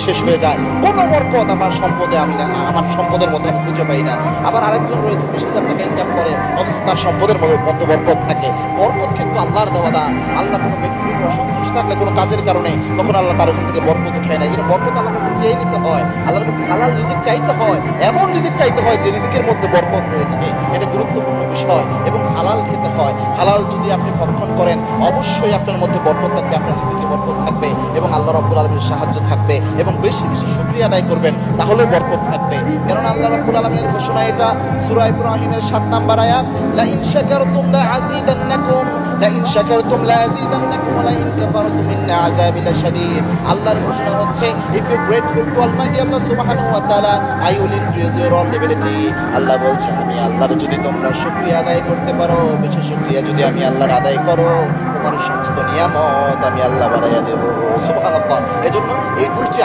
শেষ হয়ে যায়। কোনো বরকত আমার সম্পদে আমি না, আমার সম্পদের মধ্যে আমি খুঁজে পাই না। আবার আরেকজন রয়েছে 20,000 টাকা ইনকাম করে, অথচ তার সম্পদের মধ্যে বরকত থাকে। বরকত কিন্তু আল্লাহর দেওয়া দান। আল্লাহ কোনো ব্যক্তির উপর অসন্তুষ্ট থাকলে কোনো কাজের কারণে, তখন আল্লাহ তার ওখান থেকে বরকত উঠায় না। এই জন্য বরকত আল্লাহর কাছে চেয়ে নিতে হয়, আল্লাহর কাছে হালাল রিজিক চাইতে হয়, এমন রিজিক চাইতে হয় যে রিজিকের মধ্যে বরকত রয়েছে। এটা গুরুত্বপূর্ণ বিষয়। এবং হালাল খেতে হয়। হালাল যদি আপনি ভক্ষণ করেন, অবশ্যই আপনার মধ্যে বরকত থাকবে, আপনার রিজিকে বরকত থাকবে এবং আল্লাহ রাব্বুল আলামিনের সাহায্য থাকবে। এবং বেশি বেশি শুকরিয়া আদায় করবেন, তাহলে বরকত থাকবে। কারণ আল্লাহ রাব্বুল আলামিনের ঘোষণা এটা, সূরা ইব্রাহিমের 7 নম্বর আয়াত, লা ইন শাকারতুম লা আযীদান্নাকুম, লা ইন শাকারতুম লা আযীদান্নাকুম ওয়া লা ইন কাফারতুম ইন্না আযাবি লাশাদীদ। আল্লাহর ঘোষণা হচ্ছে, if you grateful to almighty Allah সুবহানাহু ওয়া তাআলা, I will increase your liability. আল্লাহ বলছে, আমি আল্লাহর যদি তোমরা শুকরিয়া আদায় করতে পারো, বেশি শুকরিয়া যদি আমি আল্লাহর আদায় করো, তোমার সমস্ত নিয়ামত আমি আল্লাহ বাড়াইয়া দেব। সুবহানাল্লাহ। এজন্য এই দুইটি